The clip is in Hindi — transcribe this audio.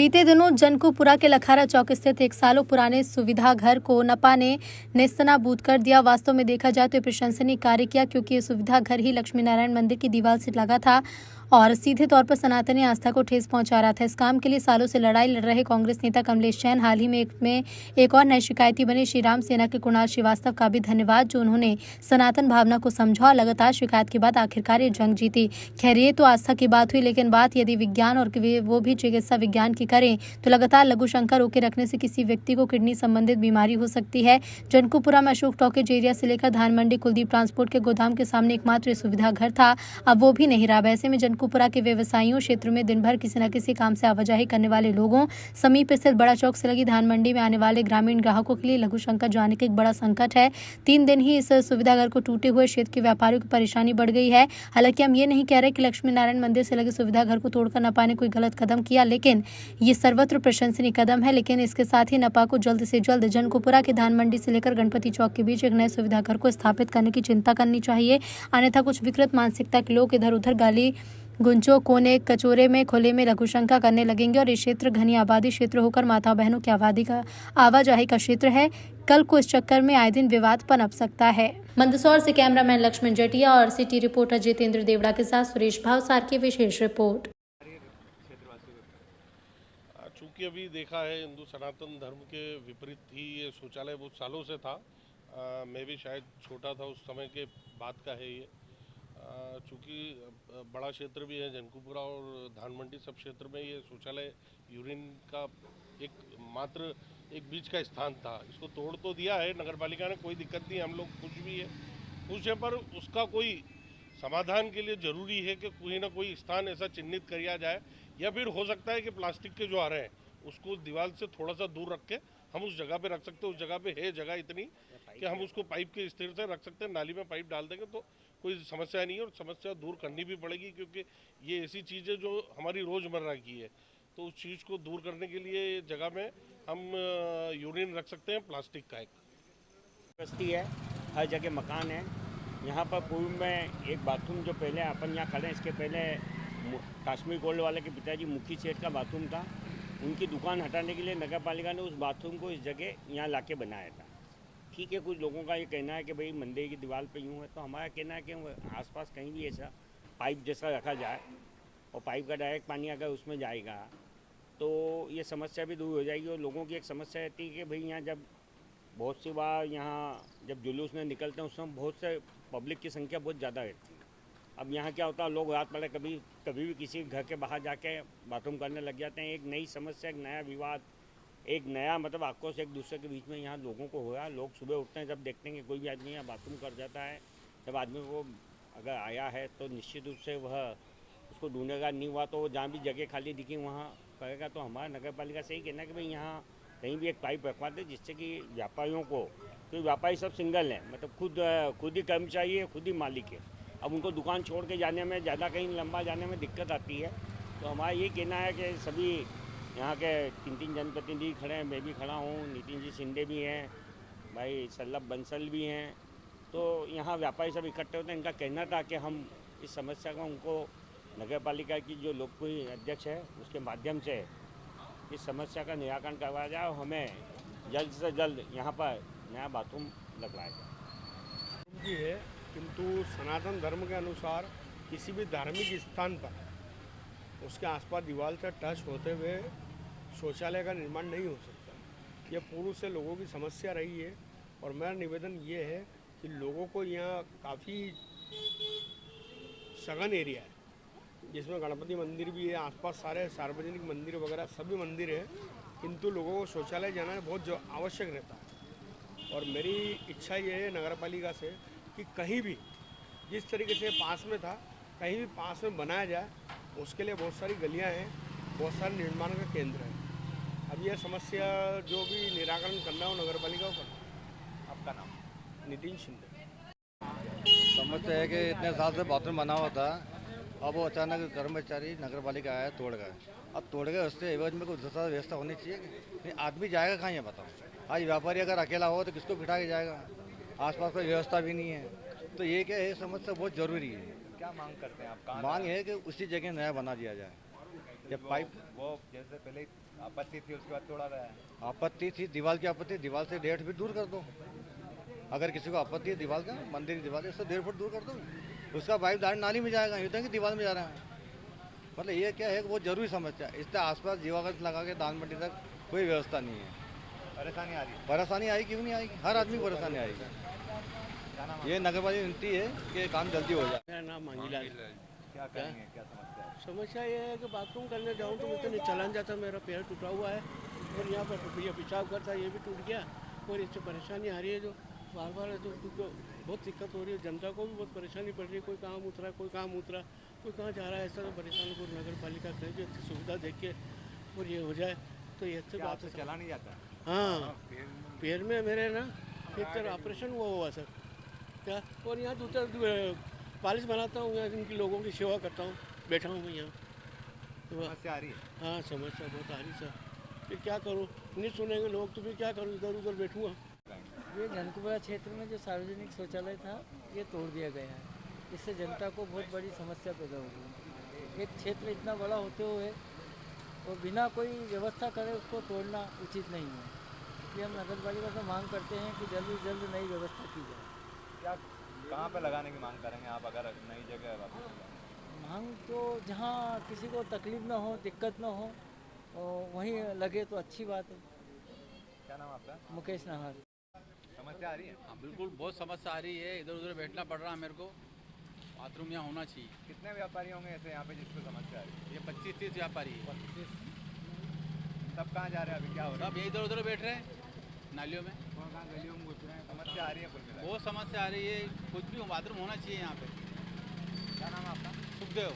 बीते दिनों जनकपुरा के लखारा चौक स्थित 1 सालों पुराने सुविधा घर को नपा ने नेस्तनाबूद कर दिया। वास्तव में देखा जाए तो ये प्रशंसनीय कार्य किया, क्योंकि ये सुविधा घर ही लक्ष्मी नारायण मंदिर की दीवार से लगा था और सीधे तौर पर सनातनी आस्था को ठेस पहुंचा रहा था। इस काम के लिए सालों से लड़ाई लड़ रहे कांग्रेस नेता कमलेश जैन हाल ही में एक और नए शिकायती बने। श्री राम सेना के कुणाल श्रीवास्तव का भी धन्यवाद, जो उन्होंने सनातन भावना को समझा और लगातार शिकायत के बाद आखिरकार ये जंग जीती। खैर, ये तो आस्था की बात हुई, लेकिन बात यदि विज्ञान और वो भी चिकित्सा विज्ञान की करें तो लगातार लघु शंका रोके रखने से किसी व्यक्ति को किडनी संबंधित बीमारी हो सकती है। जनकपुरा में अशोक टॉकीज एरिया से लेकर धान मंडी कुलदीप ट्रांसपोर्ट के गोदाम के सामने एकमात्र सुविधा घर था, अब वो भी नहीं रहा। वैसे में जनकपुरा के व्यवसायियों क्षेत्र में दिन भर किसी न किसी काम से आवाजाही करने वाले लोगों, समीप स्थित बड़ा चौक से लगी धान मंडी में आने वाले ग्रामीण ग्राहकों के लिए लघु शंकर जाने का एक बड़ा संकट है। 3 दिन ही इस सुविधा घर को टूटे हुए क्षेत्र के व्यापारियों की परेशानी बढ़ गई है। हालांकि हम ये नहीं कह रहे कि लक्ष्मी नारायण मंदिर से लगे सुविधा घर को तोड़कर नपा ने कोई गलत कदम किया, लेकिन ये सर्वत्र प्रशंसनीय कदम है। लेकिन इसके साथ ही नपा को जल्द से जल्द जनकपुरा के धान मंडी से लेकर गणपति चौक के बीच एक नए सुविधा घर को स्थापित करने की चिंता करनी चाहिए। अन्यथा कुछ विकृत मानसिकता के लोग इधर उधर गाली गुंचों कोने कचोरे में खुले में लघुशंका करने लगेंगे और ये क्षेत्र घनी आबादी क्षेत्र होकर माता बहनों की आवाजाही का क्षेत्र है। कल को इस चक्कर में आए दिन विवाद पनप सकता है। मंदसौर से कैमरामैन लक्ष्मण जटिया और सिटी रिपोर्टर जितेंद्र देवड़ा के साथ सुरेश भावसार की विशेष रिपोर्ट। चूँकि अभी देखा है हिंदू सनातन धर्म के विपरीत ही ये शौचालय बहुत सालों से था। मैं भी शायद छोटा था उस समय के बात का है ये। चूँकि बड़ा क्षेत्र भी है जनकपुरा और धान मंडी सब क्षेत्र में ये शौचालय यूरिन का मात्र एक बीच का स्थान था। इसको तोड़ तो दिया है नगर पालिका ने, कोई दिक्कत नहीं, हम लोग खुश भी है खुश है, पर उसका कोई समाधान के लिए ज़रूरी है कि कोई ना कोई स्थान ऐसा चिन्हित किया जाए, या फिर हो सकता है कि प्लास्टिक के जो आ रहे हैं उसको दीवार से थोड़ा सा दूर रख के हम उस जगह पे रख सकते हैं। उस जगह पे है जगह इतनी कि हम उसको पाइप के स्थिर से रख सकते हैं, नाली में पाइप डाल देंगे तो कोई समस्या नहीं है, और समस्या दूर करनी भी पड़ेगी, क्योंकि ये ऐसी चीज़ है जो हमारी रोज़मर्रा की है। तो उस चीज़ को दूर करने के लिए जगह में हम यूरिन रख सकते हैं प्लास्टिक का। एक बस्ती है, हर जगह मकान है। यहाँ पर पूर्व में एक बाथरूम जो पहले अपन यहाँ खड़े हैं, इसके पहले काश्मीर गोल्ड वाले के पिताजी मुखी सेठ का बाथरूम था। उनकी दुकान हटाने के लिए नगर पालिका ने उस बाथरूम को इस जगह यहाँ लाके बनाया था। ठीक है, कुछ लोगों का ये कहना है कि भाई मंदिर की दीवार पे यूँ है, तो हमारा कहना है कि आसपास कहीं भी ऐसा पाइप जैसा रखा जाए और पाइप का डायरेक्ट पानी अगर उसमें जाएगा तो ये समस्या भी दूर हो जाएगी। और लोगों की एक समस्या रहती है कि भाई यहाँ जब बहुत सी बार यहाँ जब जुलूस में निकलते हैं उस समय बहुत से पब्लिक की संख्या बहुत ज़्यादा रहती है। अब यहाँ क्या होता है, लोग रात पड़े कभी भी किसी घर के बाहर जाके बाथरूम करने लग जाते हैं। एक नई समस्या, एक नया विवाद, एक नया मतलब आक्रोश एक दूसरे के बीच में यहाँ लोगों को हो रहा है। लोग सुबह उठते हैं, जब देखते हैं कि कोई भी आदमी यहाँ बाथरूम कर जाता है, जब आदमी को अगर आया है तो निश्चित रूप से वह उसको ढूंढेगा, नहीं हुआ तो जहाँ भी जगह खाली दिखी वहाँ करेगा। तो हमारा नगर पालिका से ही कहना है कि भाई यहाँ कहीं भी एक पाइप रखवा दे, जिससे कि व्यापारियों को, क्योंकि व्यापारी सब सिंगल हैं, मतलब खुद ही कर्मचारी है, खुद ही मालिक है। अब उनको दुकान छोड़ के जाने में, ज़्यादा कहीं लंबा जाने में दिक्कत आती है। तो हमारा ये कहना है कि सभी यहाँ के 3 जनप्रतिनिधि खड़े हैं, मैं भी खड़ा हूँ, नितिन जी शिंदे भी हैं, भाई सल्लभ बंसल भी हैं। तो यहाँ व्यापारी सब इकट्ठे होते हैं। इनका कहना था कि हम इस समस्या का उनको नगर पालिका की जो लोकप्रिय अध्यक्ष है उसके माध्यम से इस समस्या का निराकरण करवाया जाए और हमें जल्द से जल्द यहाँ पर नया बाथरूम लगवाया जाए। है, किंतु सनातन धर्म के अनुसार किसी भी धार्मिक स्थान पर उसके आसपास दीवार से टच होते हुए शौचालय का निर्माण नहीं हो सकता। यह पूर्व से लोगों की समस्या रही है, और मेरा निवेदन ये है कि लोगों को यहाँ काफ़ी सघन एरिया है जिसमें गणपति मंदिर भी है, आसपास सारे सार्वजनिक मंदिर वगैरह सभी मंदिर है, किंतु लोगों को शौचालय जाना बहुत आवश्यक रहता है। और मेरी इच्छा ये है नगर पालिका से कि कहीं भी जिस तरीके से पास में था कहीं भी पास में बनाया जाए। उसके लिए बहुत सारी गलियां हैं, बहुत सारे निर्माण का केंद्र है। अब यह समस्या जो भी निराकरण करना हो नगर पालिका को करना। आपका नाम? नितिन शिंदे। समस्या है कि इतने साल से बाथरूम बना हुआ था, अब वो अचानक कर्मचारी नगर पालिका आया, तोड़ गए। अब तोड़ गए, उससे एवज में कुछ दूसरा व्यवस्था होनी चाहिए। नहीं, आदमी जाएगा कहाँ ये बताओ। आज व्यापारी अगर अकेला हो तो किसको बिठा के जाएगा, आसपास कोई व्यवस्था भी नहीं है। तो ये क्या है, समस्या बहुत जरूरी है। क्या मांग करते हैं आप? मांग है कि उसी जगह नया बना दिया जाए। जब पाइप वो जैसे पहले आपत्ति थी उसके बाद तोड़ा गया है। आपत्ति थी, दीवार की आपत्ति, दीवार से 1.5 फीट दूर कर दो। अगर किसी को आपत्ति है दीवार का, मंदिर की दीवार है, उससे 1.5 फुट दूर कर दो। उसका पाइप डायरेक्ट नाली में जाएगा, यूँ तो कि दीवार में जा रहा है। मतलब ये क्या है, बहुत जरूरी समस्या है। इससे आसपास जीवागत लगा के दान मंडी तक कोई व्यवस्था नहीं है। परेशानी आ रही है। परेशानी आई क्यों नहीं आएगी, हर आदमी को परेशानी आएगी। क्या नाम ये नगर पालिका विनती है कि काम जल्दी हो जाए। मेरा नाम मांगीलाल है। क्या करेंगे, क्या समस्या है? समस्या ये है कि बाथरूम करने जाऊँ तो मुझसे नहीं चला जाता, मेरा पैर टूटा हुआ है और यहाँ पर ये पेशाब करता ये भी टूट गया और इससे परेशानी आ रही है जो बार बार तो बहुत दिक्कत हो रही है। जनता को भी बहुत परेशानी पड़ रही है। कोई कहाँ उतरा, कोई कहाँ उतरा, कोई कहाँ जा रहा है। ऐसा तो परेशान को नगर पालिका करे जो अच्छी सुविधा देख के और ये हो जाए तो ये अच्छी क्या बात आपसे है। चला नहीं जाता? हाँ, पैर में मेरे ना फ्रैक्चर ऑपरेशन हुआ सर क्या। और यहाँ दूसरा पालिश बनाता हूँ, यहाँ इनकी लोगों की सेवा करता हूँ, बैठा हूँ मैं यहाँ। तो समस्या आ रही है। हाँ, समस्या बहुत आ रही सर। फिर क्या करूँ, नहीं सुनेंगे लोग तो फिर क्या करूँ, इधर उधर बैठूँगा। ये जनकुपुरा क्षेत्र में जो सार्वजनिक शौचालय था ये तोड़ दिया गया है। इससे जनता को बहुत बड़ी समस्या पैदा हो गई है। एक क्षेत्र इतना बड़ा होते हुए और बिना कोई व्यवस्था करे उसको तोड़ना उचित नहीं है। इसलिए हम नगर पालिका से मांग करते हैं कि जल्द से जल्द नई व्यवस्था की जाए। क्या कहाँ पे लगाने की मांग करेंगे आप अगर नई जगह वापस? मांग तो जहाँ किसी को तकलीफ ना हो, दिक्कत ना हो और वहीं लगे तो अच्छी बात है। क्या नाम आपका? मुकेश नाहर। समस्या आ रही है? हाँ बिल्कुल, बहुत समस्या आ रही है। इधर उधर बैठना पड़ रहा है मेरे को। बाथरूम यहाँ होना चाहिए। कितने व्यापारी होंगे ऐसे यहाँ पे जिसको समस्या आ रही है? ये 25-30 व्यापारी है। सब कहाँ जा रहे हैं अभी, क्या हो रहा है? सब ये इधर उधर बैठ रहे हैं नालियों में। कहाँ गलियों में घुस रहे हैं? समस्या आ रही है कुल मिला के? बहुत समस्या आ रही है। कुछ भी बाथरूम होना चाहिए यहाँ पे। क्या नाम है आपका? सुखदेव।